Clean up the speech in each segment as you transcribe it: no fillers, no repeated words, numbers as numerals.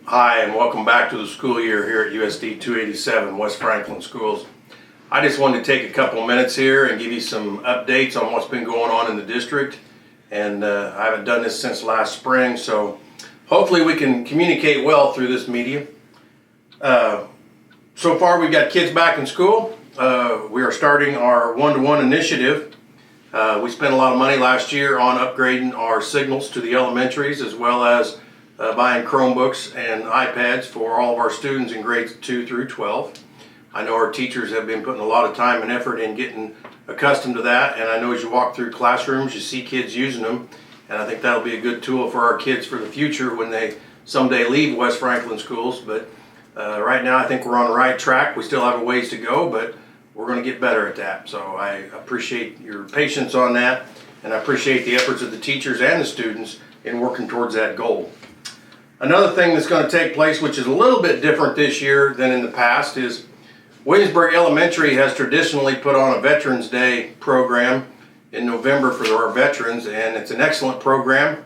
Hi, and welcome back to the school year here at USD 287 West Franklin Schools. I just wanted to take a couple minutes here and give you some updates on what's been going on in the district. And I haven't done this since last spring, so hopefully we can communicate well through this medium. So far we've got kids back in school. We are starting our one-to-one initiative. We spent a lot of money last year on upgrading our signals to the elementaries, as well as buying Chromebooks and iPads for all of our students in grades 2 through 12. I know our teachers have been putting a lot of time and effort in getting accustomed to that, and I know as you walk through classrooms you see kids using them, and I think that'll be a good tool for our kids for the future when they someday leave West Franklin Schools. But right now I think we're on the right track. We still have a ways to go, but we're going to get better at that. So I appreciate your patience on that, and I appreciate the efforts of the teachers and the students in working towards that goal. Another thing that's going to take place, which is a little bit different this year than in the past, is Williamsburg Elementary has traditionally put on a Veterans Day program in November for our veterans, and it's an excellent program.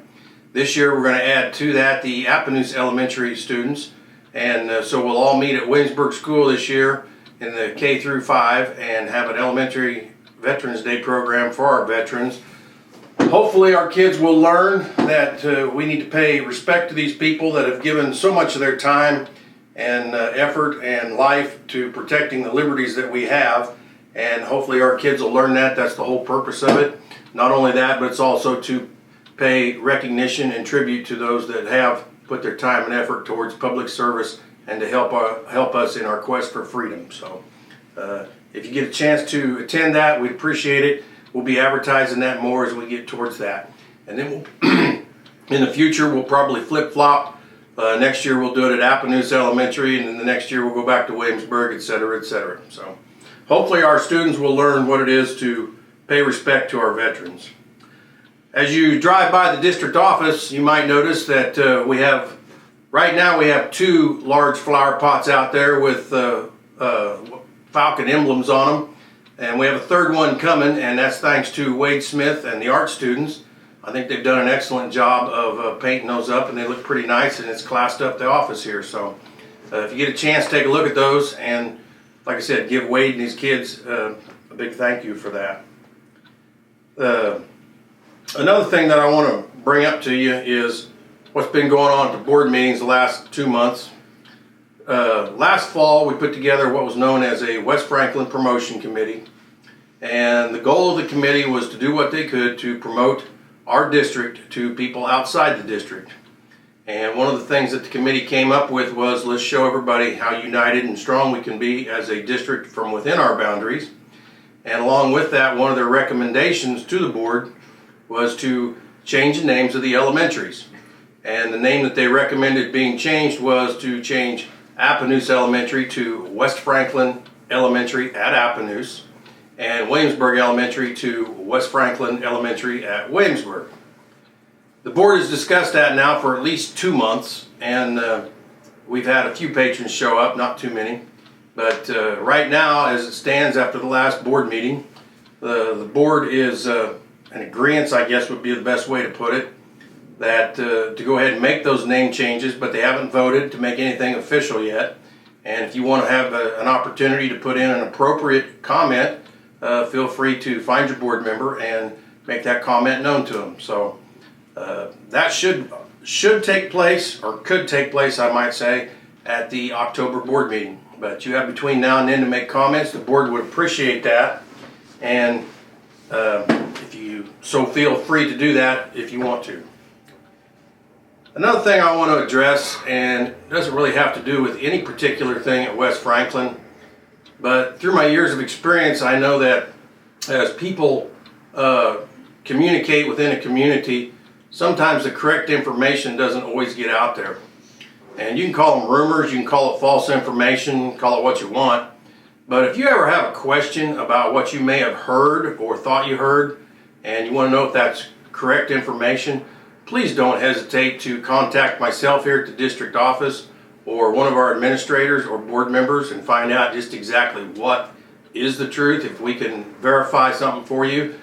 This year we're going to add to that the Appanoose Elementary students, and so we'll all meet at Williamsburg School this year in the K through 5 and have an elementary Veterans Day program for our veterans. Hopefully our kids will learn that we need to pay respect to these people that have given so much of their time and effort and life to protecting the liberties that we have, and hopefully our kids will learn that. That's the whole purpose of it. Not only that, but it's also to pay recognition and tribute to those that have put their time and effort towards public service and to help us in our quest for freedom. So if you get a chance to attend that, we'd appreciate it. We'll be advertising that more as we get towards that. And then in the future, we'll probably flip-flop. Next year, we'll do it at Appanoose Elementary, and then the next year, we'll go back to Williamsburg, etc., etc. So hopefully our students will learn what it is to pay respect to our veterans. As you drive by the district office, you might notice that right now we have 2 large flower pots out there with falcon emblems on them. And we have a third one coming, and that's thanks to Wade Smith and the art students. I think they've done an excellent job of painting those up, and they look pretty nice, and it's classed up the office here. So if you get a chance, take a look at those, and like I said, give Wade and his kids a big thank you for that. Another thing that I want to bring up to you is what's been going on at the board meetings the last 2 months. Last fall, we put together what was known as a West Franklin Promotion Committee, and the goal of the committee was to do what they could to promote our district to people outside the district. And one of the things that the committee came up with was, let's show everybody how united and strong we can be as a district from within our boundaries. And along with that, one of their recommendations to the board was to change the names of the elementaries. And the name that they recommended being changed was to change Appanoose Elementary to West Franklin Elementary at Appanoose, and Williamsburg Elementary to West Franklin Elementary at Williamsburg. The board has discussed that now for at least 2 months, and we've had a few patrons show up, not too many. But right now, as it stands after the last board meeting, the board is in agreement, I guess would be the best way to put it, that to go ahead and make those name changes, but they haven't voted to make anything official yet. And if you want to have an opportunity to put in an appropriate comment, feel free to find your board member and make that comment known to them. So that should take place, or could take place, I might say, at the October board meeting. But you have between now and then to make comments. The board would appreciate that, and if you so feel free to do that if you want to. Another thing I want to address, and it doesn't really have to do with any particular thing at West Franklin, but through my years of experience, I know that as people communicate within a community, sometimes the correct information doesn't always get out there. And you can call them rumors, you can call it false information, call it what you want, but if you ever have a question about what you may have heard or thought you heard, and you want to know if that's correct information, please don't hesitate to contact myself here at the district office or one of our administrators or board members and find out just exactly what is the truth. If we can verify something for you,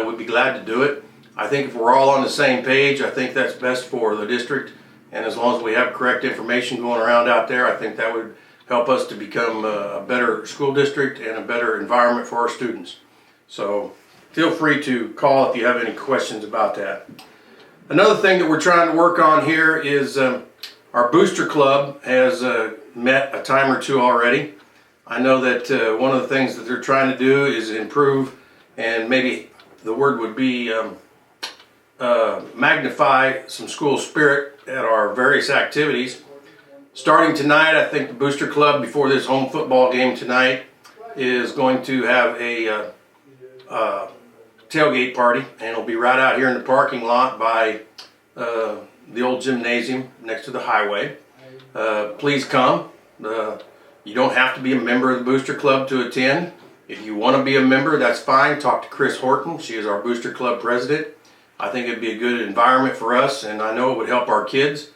we'd be glad to do it. I think if we're all on the same page, I think that's best for the district And as long as we have correct information going around out there, I think that would help us to become a better school district and a better environment for our students. So feel free to call if you have any questions about that. Another thing that we're trying to work on here is our booster club has met a time or two already. I know that one of the things that they're trying to do is improve, and maybe the word would be magnify some school spirit at our various activities. Starting tonight, I think the booster club, before this home football game tonight, is going to have a tailgate party, and it'll be right out here in the parking lot by the old gymnasium next to the highway. Please come. You don't have to be a member of the booster club to attend. If you want to be a member, that's fine. Talk to Chris Horton. She is our booster club president. I think it'd be a good environment for us, and I know it would help our kids.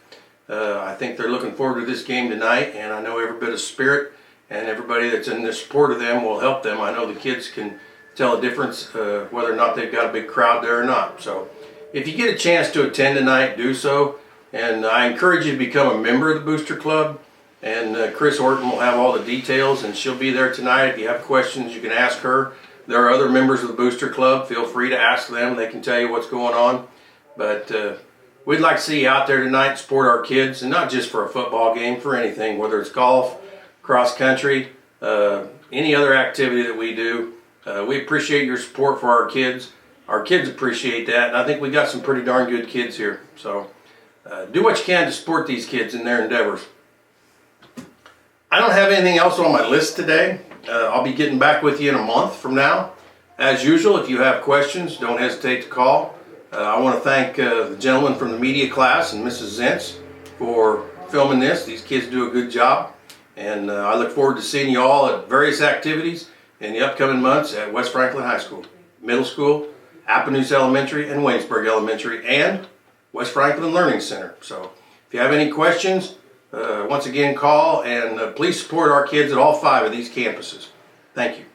I think they're looking forward to this game tonight, and I know every bit of spirit and everybody that's in the support of them will help them. I know the kids can tell a difference whether or not they've got a big crowd there or not. So if you get a chance to attend tonight, do so. And I encourage you to become a member of the booster club. And Chris Horton will have all the details, and she'll be there tonight. If you have questions, you can ask her. There are other members of the booster club. Feel free to ask them. They can tell you what's going on. But we'd like to see you out there tonight, support our kids, and not just for a football game, for anything, whether it's golf, cross country, any other activity that we do. We appreciate your support for our kids. Our kids appreciate that, and I think we got some pretty darn good kids here. So do what you can to support these kids in their endeavors. I don't have anything else on my list today. I'll be getting back with you in a month from now. As usual, if you have questions, don't hesitate to call. I want to thank the gentleman from the media class and Mrs. Zentz for filming this. These kids do a good job. And I look forward to seeing you all at various activities in the upcoming months at West Franklin High School, Middle School, Appanoose Elementary, and Waynesburg Elementary, and West Franklin Learning Center. So if you have any questions, once again call, and please support our kids at all 5 of these campuses. Thank you.